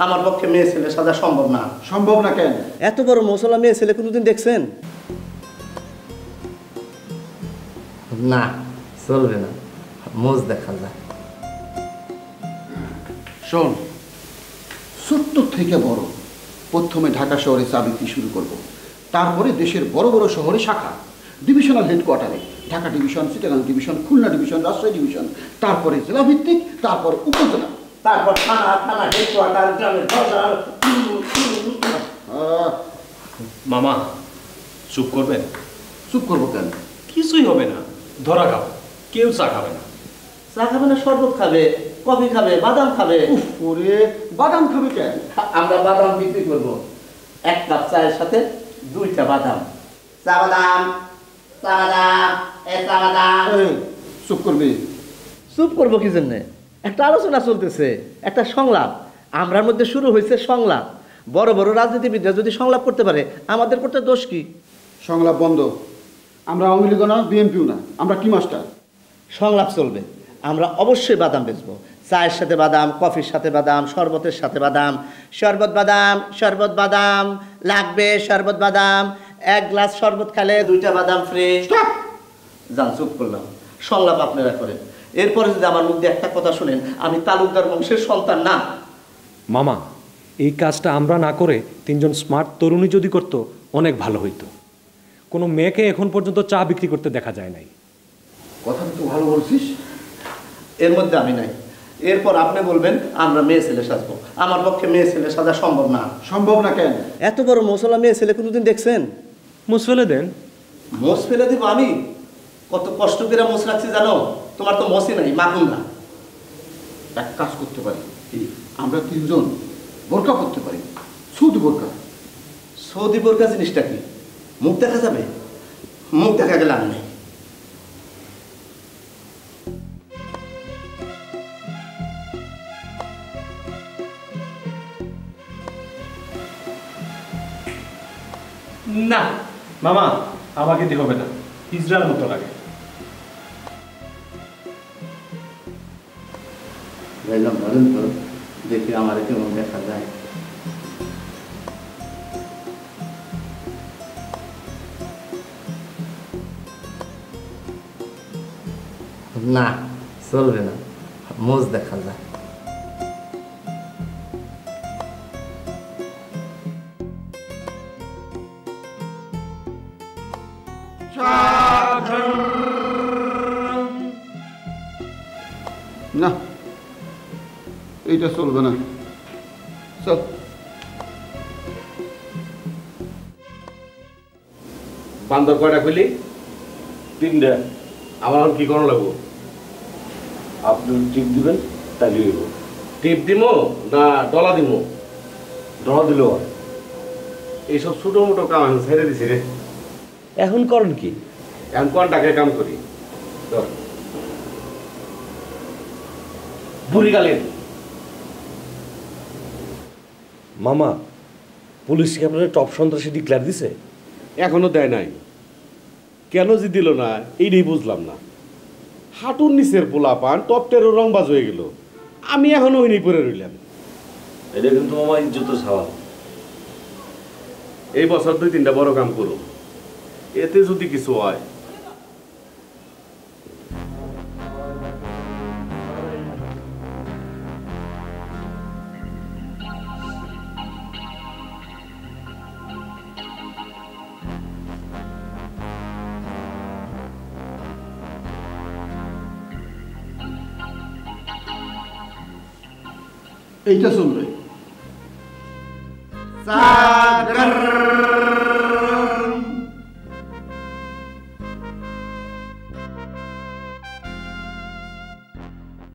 আমার পক্ষে মেয়ে ছেলে সাজা সম্ভব না। সম্ভব না কেন? এত বড় মশলা মেয়ে ছেলে কোনোদিন দেখছেন? না, চলবে না, মোজ দেখা যায়। শোন, ছোট্ট থেকে বড় প্রথমে ঢাকা শহরে চা বিক্রি শুরু করব, তারপরে দেশের বড় বড় শহরে শাখা, ডিভিশনাল হেডকোয়ার্টারে, Dhaka division, Chittagong division, Khulna division, Rajshahi division, তারপরে জেলা ভিত্তিক, তারপর উপজেলা, তারপর থানা, থানা হেডকোয়ার্টার, গ্রামের বাজার। মামা চুপ করবেন? চুপ করবো কেন? কিছুই হবে না, ধরা খাবো, কেউ চা খাবে না। চা খাবে না, শরবত খাবে, কফি খাবে, বাদাম খাবে। ওরে বাদাম খাবে কেন? আমরা বাদাম বিক্রি করবো, 1 কাপ চায়ের সাথে 2টা বাদাম। চা বাদাম, চা বাদাম, চা বাদাম। চুপ করবি? চুপ করবো কি জন্যে? একটা আলোচনা চলতেছে, একটা সংলাপ। আমরার মধ্যে শুরু হয়েছে সংলাপ। বড় বড় রাজনীতিবিদরা যদি সংলাপ করতে পারে, আমাদের করতে দোষ কি? সংলাপ বন্ধ। আমরা আওয়ামী লীগও না, বিএনপিও না, আমরা কি মাস্টার? সংলাপ চলবে। আমরা অবশ্যই বাদাম বেচবো, চায়ের সাথে বাদাম, কফির সাথে বাদাম, শরবতের সাথে বাদাম। শরবত বাদাম, শরবত বাদাম লাগবে, শরবত বাদাম। 1 গ্লাস শরবত খেলে 2টা বাদাম ফ্রি। যান, চুপ করলাম। সংলাপ আপনারা করেন। এরপরে যদি আমার মধ্যে একটা কথা শুনেন, আমি তালুকদার বংশের সন্তান না। মামা, এই কাজটা আমরা না করে 3জন স্মার্ট তরুণী যদি করত, অনেক ভালো হইতো। কোনো মেয়েকে এখন পর্যন্ত চা বিক্রি করতে দেখা যায় নাই। কথা তো ভালো বলছিস। এর মধ্যে আমি নাই। এরপর আপনি বলবেন আমরা মেয়ে ছেলে সাজবো। আমার পক্ষে মেয়ে ছেলে সাজা সম্ভব না। সম্ভব না কেন? এত বড় মশলা মেয়ে ছেলে কোনোদিন দেখছেন? মুছ ফেলে দেন। মোষ ফেলে দিব আমি? কত কষ্ট করে মোষ রাখছি জানো? তোমার তো মোষই নাই, মাগুন না। এক কাজ করতে পারি, আমরা 3জন বোরকা করতে পারি, সৌদি বোরকা। সৌদি বোরকা জিনিসটা কি? মুখ দেখা যাবে? মুখ দেখা গেলে আমি নেই। না মামা, আমাকে দিয়ে হবে না, ইসরায়েল মতো লাগে। ধরেন তো, দেখি আমার কেমন দেখা যায়। না, চলবে না, মোজ দেখা যায়। না, এইটা চলবে না। চল। বান্দর কয়টা খুলি? 3টা। আমার এখন কি করানো লাগবো? আপনি টিপ দিবেন, তাহলে হইব। টিপ দিমো না ডলা দিমো? ডলা দিলেও হয়। এইসব ছোটো মোটো কাম এখন ছেড়ে দিছি রে। এখন করেন কি? এখন কন্টাকে কাম করি। চল। বুড়ি গালেন। মামা, পুলিশ কি আপনার টপ সন্ত্রাসী ডিক্লেয়ার দিছে? এখনো দেয় নাই। কেন যে দিল না এইটাই বুঝলাম না। হাঁটুর নিচের পোলা পান টপটেরও রংবাজ হয়ে গেল, আমি এখনো ওই পরে রইলাম। এটা কিন্তু মামা ইজ্জতের সওয়াল। এই বছর 2-3টা বড় কাম করো, এতে যদি কিছু হয়। এইটা চলবে। সাগর